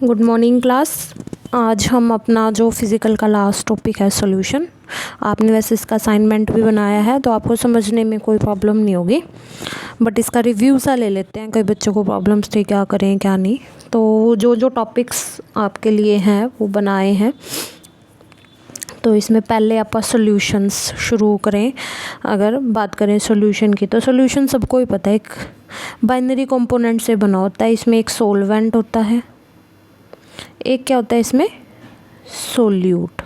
Good morning class. आज हम अपना जो फिज़िकल का लास्ट टॉपिक है सॉल्यूशन, आपने वैसे इसका असाइनमेंट भी बनाया है तो आपको समझने में कोई प्रॉब्लम नहीं होगी, बट इसका रिव्यू सा ले लेते हैं। कई बच्चों को प्रॉब्लम्स थी क्या करें क्या नहीं, तो जो टॉपिक्स आपके लिए हैं वो बनाए हैं। तो इसमें पहले आप सॉल्यूशंस शुरू करें। अगर बात करें सॉल्यूशन की तो सॉल्यूशन सबको ही पता है, एक बाइनरी कंपोनेंट से बना होता है। इसमें एक सोलवेंट होता है, एक क्या होता है इसमें सोल्यूट।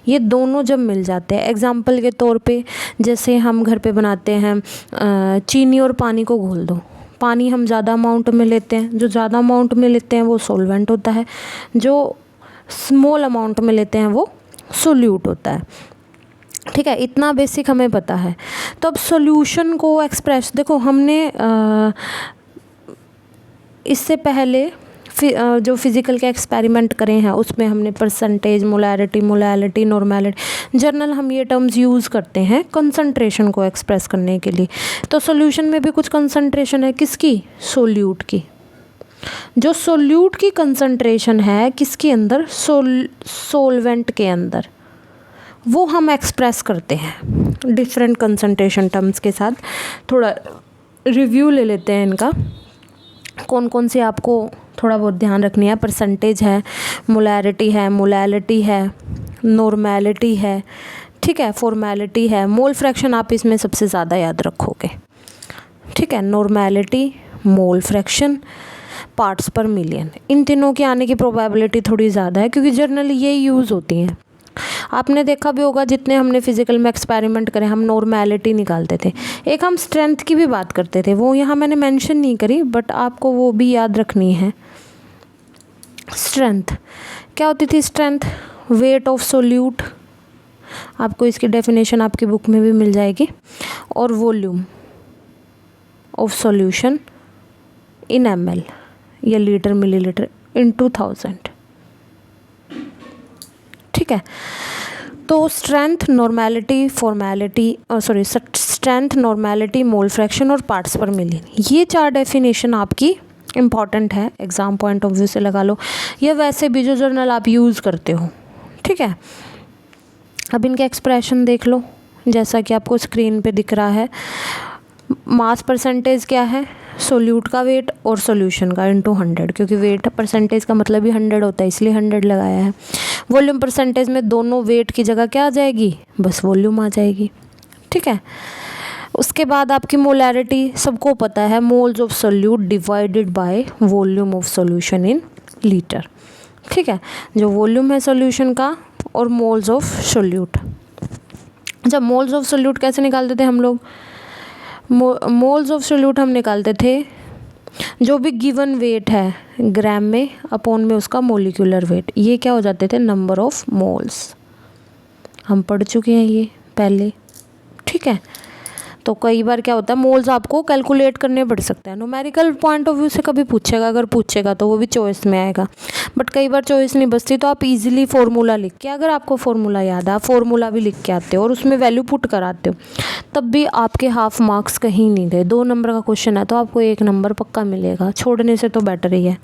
ये दोनों जब मिल जाते हैं, एग्जाम्पल के तौर पे जैसे हम घर पे बनाते हैं, चीनी और पानी को घोल दो। पानी हम ज़्यादा अमाउंट में लेते हैं, जो ज़्यादा अमाउंट में लेते हैं वो सोलवेंट होता है, जो स्मॉल अमाउंट में लेते हैं वो सोल्यूट होता है। ठीक है, इतना बेसिक हमें पता है। तो अब सॉल्यूशन को एक्सप्रेस देखो, हमने इससे पहले जो फिज़िकल के एक्सपेरिमेंट करे हैं उसमें हमने परसेंटेज, मोलैरिटी, नॉर्मैलिटी, जर्नल हम ये टर्म्स यूज़ करते हैं कंसंट्रेशन को एक्सप्रेस करने के लिए। तो सॉल्यूशन में भी कुछ कंसंट्रेशन है, किसकी? सोल्यूट की। जो सोल्यूट की कंसंट्रेशन है किसके अंदर? सोलवेंट के अंदर, वो हम एक्सप्रेस करते हैं डिफरेंट कंसंट्रेशन टर्म्स के साथ। थोड़ा रिव्यू ले लेते हैं इनका, कौन कौन से आपको थोड़ा बहुत ध्यान रखनी है। परसेंटेज है, मोलैरिटी है, मोलैलिटी है, नॉर्मैलिटी है, ठीक है, फॉर्मेलिटी है, मोल फ्रैक्शन आप इसमें सबसे ज़्यादा याद रखोगे। ठीक है, नॉर्मैलिटी, मोल फ्रैक्शन, पार्ट्स पर मिलियन, इन तीनों के आने की प्रोबेबिलिटी थोड़ी ज़्यादा है क्योंकि जनरली ये यूज़ होती हैं। आपने देखा भी होगा जितने हमने फिज़िकल में एक्सपेरिमेंट करे हम नॉर्मैलिटी निकालते थे। एक हम स्ट्रेंथ की भी बात करते थे, वो यहाँ मैंने मेंशन नहीं करी बट आपको वो भी याद रखनी है। स्ट्रेंथ क्या होती थी? स्ट्रेंथ वेट ऑफ सोल्यूट, आपको इसकी डेफिनेशन आपकी बुक में भी मिल जाएगी। और volume of solution in ml या लीटर मिलीलीटर इन 2000। ठीक है, तो strength, normality, formality, strength, normality, mole fraction और पार्ट्स पर मिलियन, ये 4 डेफिनेशन आपकी इम्पॉर्टेंट है, एग्ज़ाम पॉइंट ऑफ व्यू से लगा लो या वैसे भी जो जर्नल आप यूज़ करते हो। ठीक है, अब इनके एक्सप्रेशन देख लो जैसा कि आपको स्क्रीन पे दिख रहा है। मास परसेंटेज क्या है? सोल्यूट का वेट और सॉल्यूशन का इंटू 100, क्योंकि वेट परसेंटेज का मतलब ही 100 होता है इसलिए 100 लगाया है। वॉल्यूम परसेंटेज में दोनों वेट की जगह क्या आ जाएगी? बस वॉल्यूम आ जाएगी। ठीक है, उसके बाद आपकी मोलैरिटी सबको पता है, moles of solute divided by volume of solution in litre. ठीक है, जो वॉल्यूम है सॉल्यूशन का और मोल्स ऑफ सोल्यूट। जब मोल्स ऑफ सोल्यूट कैसे निकालते थे हम लोग? मोल्स ऑफ सोल्यूट हम निकालते थे जो भी गिवन वेट है ग्राम में अपॉन में उसका मोलिकुलर वेट, ये क्या हो जाते थे? Number of moles. हम पढ़ चुके हैं ये पहले। ठीक है, तो कई बार क्या होता है मोल्स आपको कैलकुलेट करने पड़ सकते हैं। न्यूमेरिकल पॉइंट ऑफ व्यू से कभी पूछेगा, अगर पूछेगा तो वो भी चॉइस में आएगा, बट कई बार चॉइस नहीं बचती तो आप इजीली फार्मूला लिख के, अगर आपको फार्मूला याद है, आप फार्मूला भी लिख के आते हो और उसमें वैल्यू पुट कराते हो, तब भी आपके हाफ मार्क्स कहीं नहीं गए। 2 नंबर का क्वेश्चन है तो आपको 1 नंबर पक्का मिलेगा, छोड़ने से तो बेटर ही है।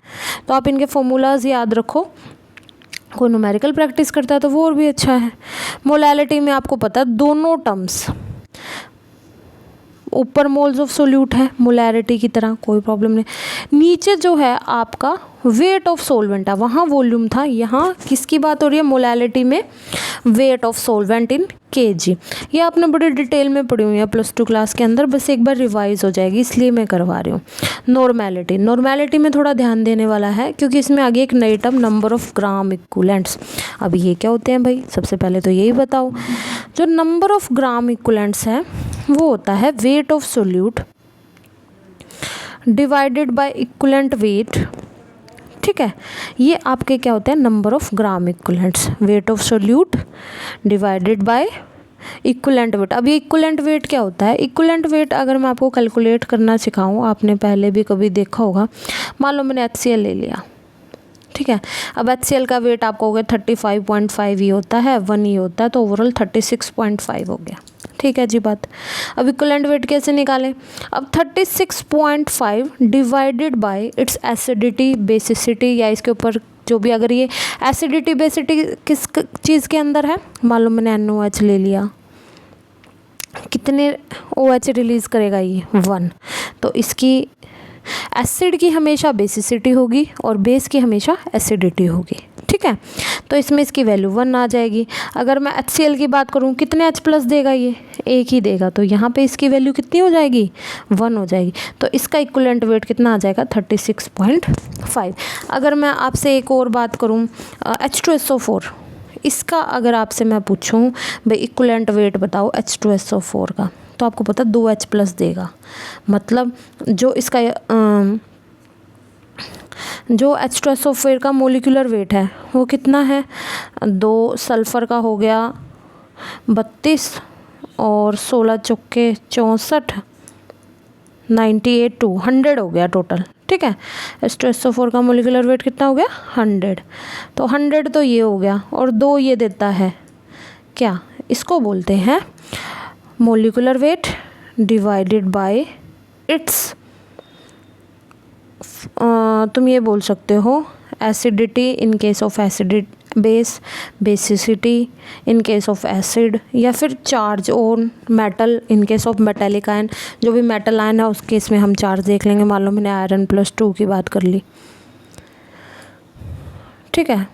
तो आप इनके फॉर्मूलाज याद रखो, कोई न्यूमेरिकल प्रैक्टिस करता है तो वो और भी अच्छा है। मोलैलिटी में आपको पता है दोनों टर्म्स, ऊपर मोल्स ऑफ सोल्यूट है मोलैरिटी की तरह, कोई प्रॉब्लम नहीं। नीचे जो है आपका वेट ऑफ सोलवेंट है, वहाँ वॉल्यूम था, यहाँ किसकी बात हो रही है? मोलैलिटी में weight of solvent in kg। ये आपने बड़ी डिटेल में पढ़ी हुई है +2 क्लास के अंदर, बस एक बार रिवाइज हो जाएगी इसलिए मैं करवा रही हूँ। नॉर्मैलिटी में थोड़ा ध्यान देने वाला है क्योंकि इसमें आगे एक नई term number of gram equivalents. अब ये क्या होते हैं भाई? सबसे पहले तो यही बताओ, जो नंबर ऑफ ग्राम इक्विवेलेंट्स है वो होता है weight of solute divided by equivalent weight. ठीक है, ये आपके क्या होते हैं? Number of gram equivalents, weight of solute divided by equivalent weight. अब ये इक्विवेलेंट वेट क्या होता है? इक्विवेलेंट वेट अगर मैं आपको कैलकुलेट करना सिखाऊं, आपने पहले भी कभी देखा होगा, मान लो मैंने HCl ले लिया। ठीक है, अब HCl का वेट आपको हो गया 35.5 ही होता है, 1 ही होता है, तो ओवरऑल 36.5 हो गया। ठीक है जी बात। अब इक्विवेलेंट वेट कैसे निकालें? अब 36.5 divided by it's acidity basicity, या इसके ऊपर जो भी, अगर ये एसिडिटी बेसिसिटी किस चीज़ के अंदर है, मान लो मैंने NaOH ले लिया, कितने OH रिलीज़ करेगा ये? 1। तो इसकी एसिड की हमेशा बेसिसिटी होगी और बेस की हमेशा एसिडिटी होगी, ठीक है। तो इसमें इसकी वैल्यू 1 आ जाएगी। अगर मैं HCl की बात करूँ, कितने H+ देगा ये? एक ही देगा, तो यहाँ पे इसकी वैल्यू कितनी हो जाएगी? 1 हो जाएगी। तो इसका इक्विवेलेंट वेट कितना आ जाएगा? 36.5। अगर मैं आपसे एक और बात करूँ, H2SO4, इसका अगर आपसे मैं पूछूं भाई इक्विवेलेंट वेट बताओ H2SO4 का, तो आपको पता 2H+ देगा। मतलब जो इसका जो H2SO4 का मोलिकुलर वेट है वो कितना है? 2 सल्फ़र का हो गया 32 और 16 चौके 64, 98 टू 100 हो गया टोटल, ठीक है। H2SO4 का मोलिकुलर वेट कितना हो गया? 100। तो 100 तो ये हो गया, और 2 ये देता है क्या? इसको बोलते हैं molecular weight divided by it's, तुम ये बोल सकते हो acidity in case of acid base, basicity in case of acid, या फिर charge on metal in case of metallic ion. जो भी मेटल आयन है उस केस में हम चार्ज देख लेंगे। मान लो मैंने आयरन +2 की बात कर ली, ठीक है।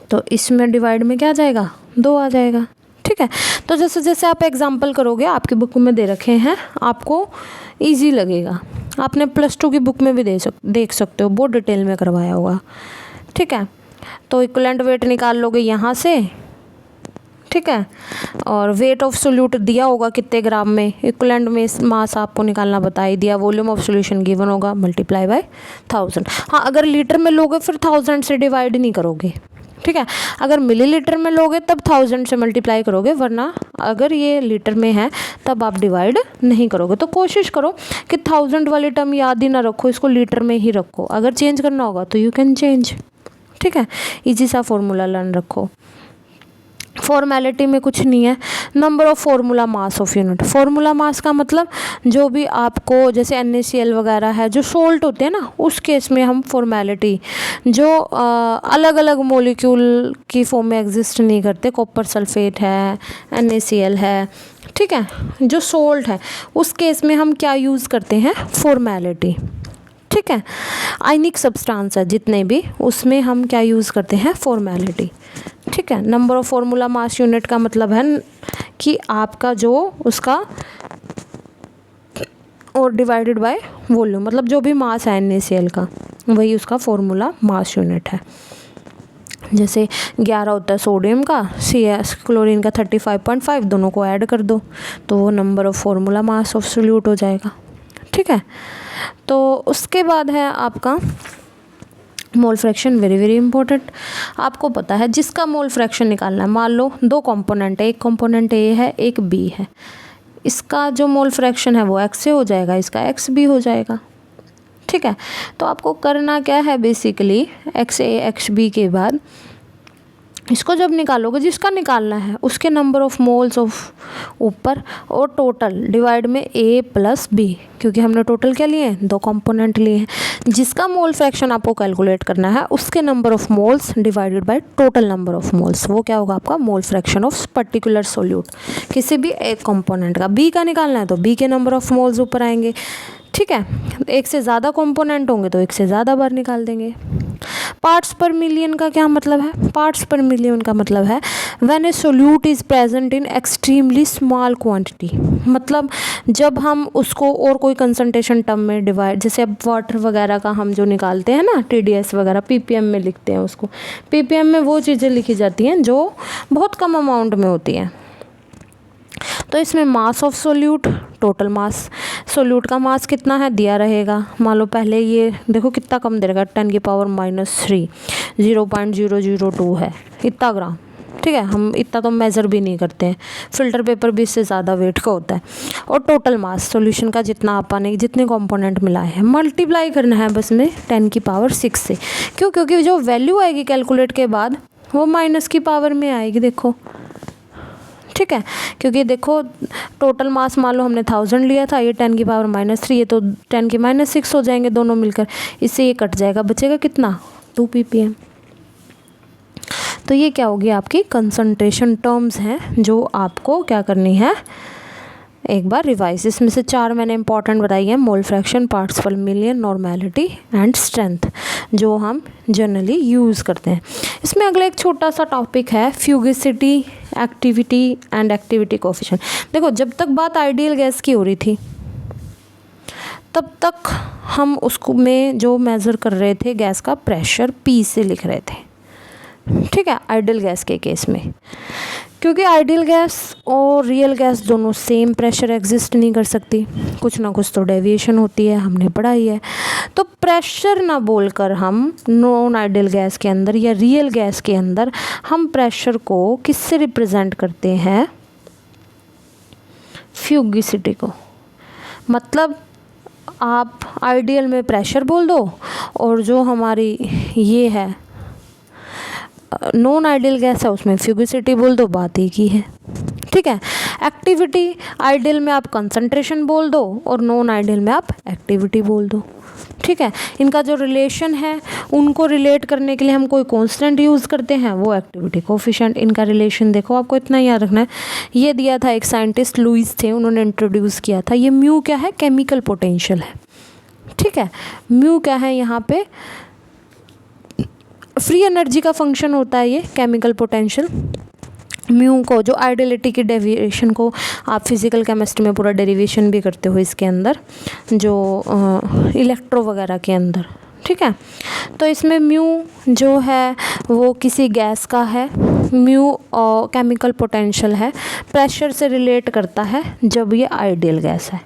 तो इसमें डिवाइड में क्या आ जाएगा? 2 आ जाएगा, ठीक है। तो जैसे जैसे आप एग्जाम्पल करोगे, आपकी बुक में दे रखे हैं, आपको ईजी लगेगा। आपने +2 की बुक में भी देख सकते हो, बहुत डिटेल में करवाया होगा, ठीक है। तो इक्विवेलेंट वेट निकाल लोगे यहाँ से, ठीक है। और वेट ऑफ सोल्यूट दिया होगा कितने ग्राम में, इक्विवेलेंट में मास आपको निकालना बता ही दिया। वॉल्यूम ऑफ सोल्यूशन गिवन होगा, मल्टीप्लाई बाय 1000। हाँ, अगर लीटर में लोगे फिर 1000 से डिवाइड नहीं करोगे, ठीक है। अगर मिलीलीटर में लोगे तब 1000 से मल्टीप्लाई करोगे, वरना अगर ये लीटर में है तब आप डिवाइड नहीं करोगे। तो कोशिश करो कि 1000 वाली टर्म याद ही ना रखो, इसको लीटर में ही रखो। अगर चेंज करना होगा तो यू कैन चेंज, ठीक है। इजी सा फॉर्मूला लर्न रखो। फॉर्मेलिटी में कुछ नहीं है। Number of formula mass of unit. Formula mass का मतलब जो भी आपको, जैसे NaCl वगैरह है जो सोल्ट होते हैं ना, उस केस में हम फॉर्मेलिटी जो अलग अलग मॉलिक्यूल की फॉर्म में एग्जिस्ट नहीं करते, कॉपर सल्फेट है, NaCl है, ठीक है, जो सोल्ट है, उस केस में हम क्या यूज़ करते हैं? फॉर्मेलिटी, ठीक है। आयनिक सब्सटेंस है जितने भी, उसमें हम क्या यूज़ करते हैं? फॉर्मेलिटी, ठीक है। Number of formula mass unit का मतलब है कि आपका जो उसका और डिवाइडेड बाय वॉल्यूम, मतलब जो भी मास है NaCl का वही उसका फॉर्मूला मास यूनिट है। जैसे 11 होता है सोडियम का, CS क्लोरीन का 35.5, दोनों को ऐड कर दो तो वो number of formula mass of solute हो जाएगा, ठीक है। तो उसके बाद है आपका mole fraction. Very very important. आपको पता है जिसका मोल फ्रैक्शन निकालना है, मान लो 2 कंपोनेंट है, एक कंपोनेंट A है एक B है, इसका जो मोल फ्रैक्शन है वो X से हो जाएगा, इसका XB हो जाएगा, ठीक है। तो आपको करना क्या है? बेसिकली XA XB के बाद इसको जब निकालोगे, जिसका निकालना है उसके नंबर ऑफ मोल्स ऑफ ऊपर और टोटल डिवाइड में A + B, क्योंकि हमने टोटल क्या लिए हैं? 2 कंपोनेंट लिए हैं। जिसका मोल फ्रैक्शन आपको कैलकुलेट करना है उसके number of moles divided by total number of moles, वो क्या होगा? आपका mole fraction of particular solute. किसी भी एक कंपोनेंट का B का निकालना है तो B के नंबर ऑफ मोल्स ऊपर आएंगे, ठीक है। एक से ज़्यादा कंपोनेंट होंगे तो एक से ज़्यादा बार निकाल देंगे। पार्ट्स पर मिलियन का क्या मतलब है? पार्ट्स पर मिलियन का मतलब है when A solute is present in extremely small quantity. मतलब जब हम उसको और कोई कंसंट्रेशन टर्म में डिवाइड, जैसे अब वाटर वगैरह का हम जो निकालते हैं ना, TDS वगैरह PPM में लिखते हैं उसको, PPM में वो चीज़ें लिखी जाती हैं जो बहुत कम अमाउंट में होती हैं। तो इसमें mass of solute, total mass, solute का मास कितना है दिया रहेगा। मान लो पहले ये देखो कितना कम दे रहेगा, 10⁻³ 0.002 है, इतना ग्राम, ठीक है। हम इतना तो मेज़र भी नहीं करते हैं, फिल्टर पेपर भी इससे ज़्यादा वेट का होता है। और टोटल मास सॉल्यूशन का जितना आपने जितने कंपोनेंट मिलाए हैं मल्टीप्लाई करना है बस में 10⁶ से। क्यों? क्योंकि जो वैल्यू आएगी कैलकुलेट के बाद वो माइनस की पावर में आएगी, देखो, ठीक है, क्योंकि देखो टोटल मास मान लो हमने 1000 लिया था, ये 10 की पावर -3 है तो 10 की -6 हो जाएंगे दोनों मिलकर, इससे ये कट जाएगा, बचेगा कितना 2 ppm। तो ये क्या होगी आपकी कंसंट्रेशन टर्म्स हैं जो आपको क्या करनी है, एक बार रिवाइज। इसमें से 4 मैंने इंपॉर्टेंट बताई है, मोल फ्रैक्शन, पार्ट्स पर मिलियन, नॉर्मेलिटी एंड स्ट्रेंथ, जो हम जनरली यूज़ करते हैं। इसमें अगला एक छोटा सा टॉपिक है फ्यूगिसिटी, एक्टिविटी एंड एक्टिविटी कोफिशिएंट। देखो जब तक बात आइडियल गैस की हो रही थी तब तक हम उसको में जो मेज़र कर रहे थे गैस का प्रेशर P से लिख रहे थे, ठीक है, आइडियल गैस के केस में, क्योंकि आइडियल गैस और रियल गैस दोनों सेम प्रेशर एग्जिस्ट नहीं कर सकती, कुछ ना कुछ तो डेविएशन होती है, हमने पढ़ा ही है। तो प्रेशर ना बोलकर हम नॉन आइडियल गैस के अंदर या रियल गैस के अंदर हम प्रेशर को किससे रिप्रेजेंट करते हैं, फ्यूगिसिटी को। मतलब आप आइडियल में प्रेशर बोल दो और जो हमारी ये है नॉन आइडियल गैस है उसमें फ्यूगिसिटी बोल दो, बात एक ही है, ठीक है। एक्टिविटी, आइडियल में आप कंसंट्रेशन बोल दो और नॉन आइडियल में आप एक्टिविटी बोल दो, ठीक है। इनका जो रिलेशन है उनको रिलेट करने के लिए हम कोई कांस्टेंट यूज़ करते हैं, वो एक्टिविटी कोफिशिएंट। इनका रिलेशन देखो, आपको इतना याद रखना है, ये दिया था एक साइंटिस्ट लुईस थे, उन्होंने इंट्रोड्यूस किया था। ये म्यू क्या है, केमिकल पोटेंशियल है, ठीक है। म्यू क्या है, यहाँ पे फ्री एनर्जी का फंक्शन होता है ये केमिकल पोटेंशियल। म्यू को जो आइडियलिटी की डेरिवेशन को आप फिज़िकल केमिस्ट्री में पूरा डेरिवेशन भी करते हो इसके अंदर, जो इलेक्ट्रो वगैरह के अंदर, ठीक है। तो इसमें म्यू जो है वो किसी गैस का है, म्यू केमिकल पोटेंशियल है, प्रेशर से रिलेट करता है जब ये आइडियल गैस है।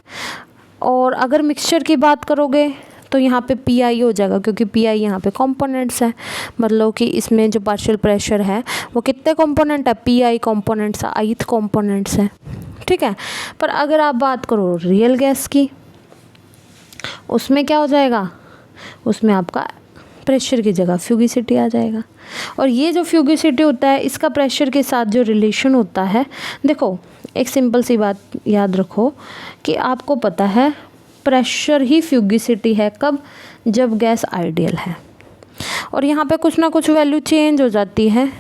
और अगर मिक्सचर की बात करोगे तो यहाँ पे PI हो जाएगा, क्योंकि PI यहाँ पे कंपोनेंट्स है, मतलब कि इसमें जो पार्शियल प्रेशर है वो कितने कंपोनेंट है, PI कंपोनेंट्स, ith कंपोनेंट्स है, ठीक है। पर अगर आप बात करो रियल गैस की, उसमें क्या हो जाएगा, उसमें आपका प्रेशर की जगह फ्यूगिसिटी आ जाएगा। और ये जो फ्यूगिसिटी होता है इसका प्रेशर के साथ जो रिलेशन होता है, देखो एक सिंपल सी बात याद रखो कि आपको पता है प्रेशर ही फ्यूगिसिटी है, कब, जब गैस आइडियल है। और यहाँ पे कुछ ना कुछ वैल्यू चेंज हो जाती है,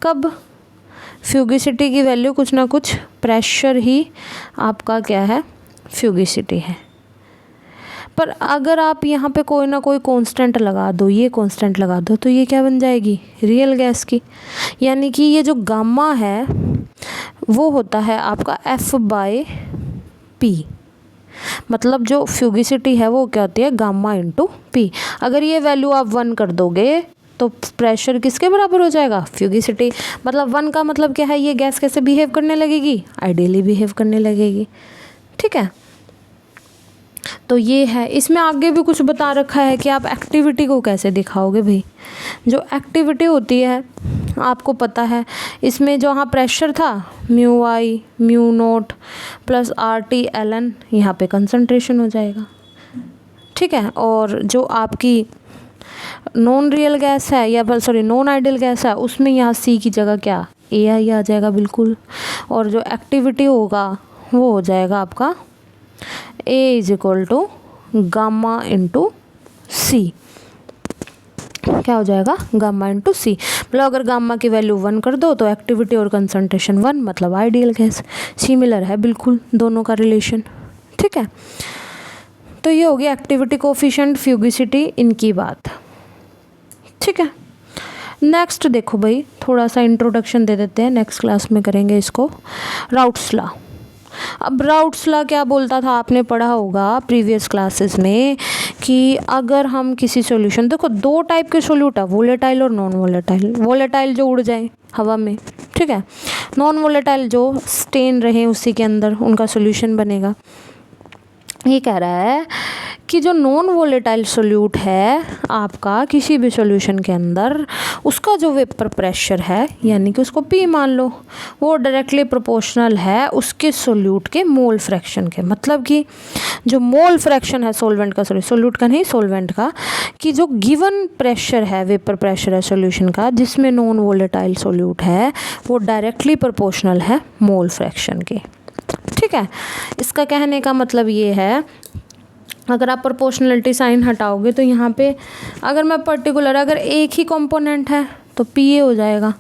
कब, फ्यूगिसिटी की वैल्यू कुछ ना कुछ, प्रेशर ही आपका क्या है, फ्यूगिसिटी है। पर अगर आप यहाँ पे कोई ना कोई कांस्टेंट लगा दो, ये कांस्टेंट लगा दो, तो ये क्या बन जाएगी, रियल गैस की। यानी कि ये जो गामा है वो होता है आपका F/P, मतलब जो फ्यूगिसिटी है वो क्या होती है, गामा इंटू P। अगर ये वैल्यू आप 1 कर दोगे तो प्रेशर किसके बराबर हो जाएगा, फ्यूगिसिटी। मतलब 1 का मतलब क्या है, ये गैस कैसे बिहेव करने लगेगी, आइडियली बिहेव करने लगेगी, ठीक है। तो ये है, इसमें आगे भी कुछ बता रखा है कि आप एक्टिविटी को कैसे दिखाओगे भाई। जो एक्टिविटी होती है आपको पता है, इसमें जो यहाँ प्रेशर था μI μ0 प्लस RT ln, यहाँ पे कंसंट्रेशन हो जाएगा, ठीक है। और जो आपकी नॉन रियल गैस है या नॉन आइडियल गैस है, उसमें यहाँ C की जगह क्या, AI आ जाएगा बिल्कुल। और जो एक्टिविटी होगा वो हो जाएगा आपका A = गामा इंटू C, क्या हो जाएगा, गामा इंटू C। मतलब अगर गामा की वैल्यू 1 कर दो तो एक्टिविटी और कंसंट्रेशन 1, मतलब आइडियल गैस। सिमिलर है बिल्कुल दोनों का रिलेशन, ठीक है। तो ये होगी एक्टिविटी कोफिशिएंट, फ्यूगिसिटी, इनकी बात, ठीक है। नेक्स्ट देखो भाई, थोड़ा सा इंट्रोडक्शन दे देते हैं, नेक्स्ट क्लास में करेंगे इसको, राउट्स लॉ। अब राउट्स लॉ क्या बोलता था, आपने पढ़ा होगा प्रीवियस क्लासेस में कि अगर हम किसी सॉल्यूशन, देखो 2 टाइप के सोल्यूट है, वोलेटाइल और नॉन वोलेटाइल। वोलेटाइल जो उड़ जाए हवा में, ठीक है। नॉन वोलेटाइल जो स्टेन रहे उसी के अंदर, उनका सॉल्यूशन बनेगा। ये कह रहा है कि जो नॉन वोलेटाइल सोल्यूट है आपका किसी भी सॉल्यूशन के अंदर, उसका जो वेपर प्रेशर है यानी कि उसको P मान लो, वो डायरेक्टली प्रोपोर्शनल है उसके सोल्यूट के मोल फ्रैक्शन के। मतलब कि जो मोल फ्रैक्शन है सॉल्वेंट का, सॉरी सोल्यूट का नहीं सोल्वेंट का, कि जो गिवन प्रेशर है वेपर प्रेशर है सॉल्यूशन का जिसमें नॉन वोलेटाइल सोल्यूट है, वो डायरेक्टली प्रोपोर्शनल है मोल फ्रैक्शन के। ठीक है, इसका कहने का मतलब ये है, अगर आप प्रोपोर्शनलिटी साइन हटाओगे तो यहाँ पे अगर मैं पर्टिकुलर, अगर एक ही कंपोनेंट है तो PA हो जाएगा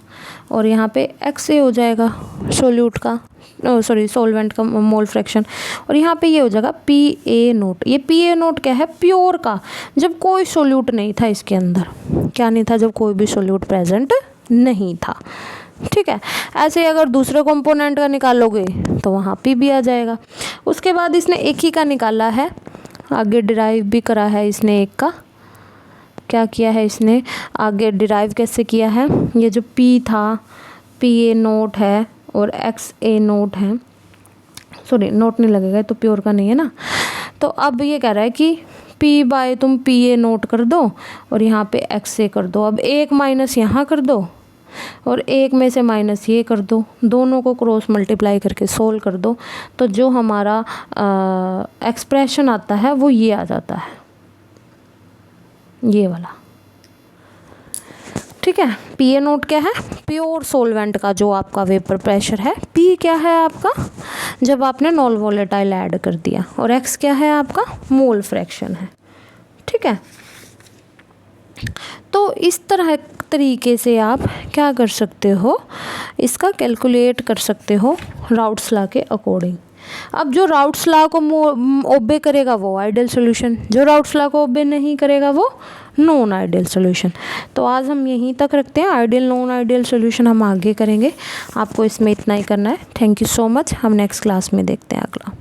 और यहाँ पे XA हो जाएगा सोल्यूट का, सॉरी सॉल्वेंट का मोल फ्रैक्शन, और यहाँ पे ये हो जाएगा PA नोट। ये PA नोट क्या है? प्योर का, जब कोई सोल्यूट नहीं था इसके अंदर। क्या नहीं था? जब कोई भी सोल्यूट प्रेजेंट नहीं था। ठीक है, ऐसे ही अगर दूसरे कंपोनेंट का निकालोगे तो वहाँ PB आ जाएगा। उसके बाद इसने एक ही का निकाला है, आगे डिराइव भी करा है इसने एक का। क्या किया है इसने आगे डिराइव कैसे किया है? ये जो P था, PA नोट है और XA नोट है, सॉरी नोट नहीं लगेगा तो प्योर का नहीं है ना। तो अब ये कह रहा है कि P बाय तुम PA नोट कर दो और यहाँ पे XA कर दो। अब एक माइनस यहाँ कर दो और एक में से माइनस ये कर दो, दोनों को क्रॉस मल्टीप्लाई करके सोल्व कर दो, तो जो हमारा एक्सप्रेशन आता है वो ये आ जाता है, ये वाला। ठीक है, PA नोट क्या है? प्योर सोल्वेंट का जो आपका वेपर प्रेशर है। P क्या है आपका? जब आपने नॉन वोलेटाइल ऐड कर दिया, और X क्या है आपका? मोल फ्रैक्शन है। ठीक है, तो इस तरीके से आप क्या कर सकते हो, इसका कैलकुलेट कर सकते हो राउट्स लॉ के अकॉर्डिंग। अब जो राउट्स लॉ को ओबे करेगा वो आइडियल सॉल्यूशन, जो राउट्स लॉ को ओबे नहीं करेगा वो नॉन आइडियल सॉल्यूशन। तो आज हम यहीं तक रखते हैं, आइडियल नॉन आइडियल सॉल्यूशन हम आगे करेंगे। आपको इसमें इतना ही करना है। थैंक यू सो मच, हम नेक्स्ट क्लास में देखते हैं अगला।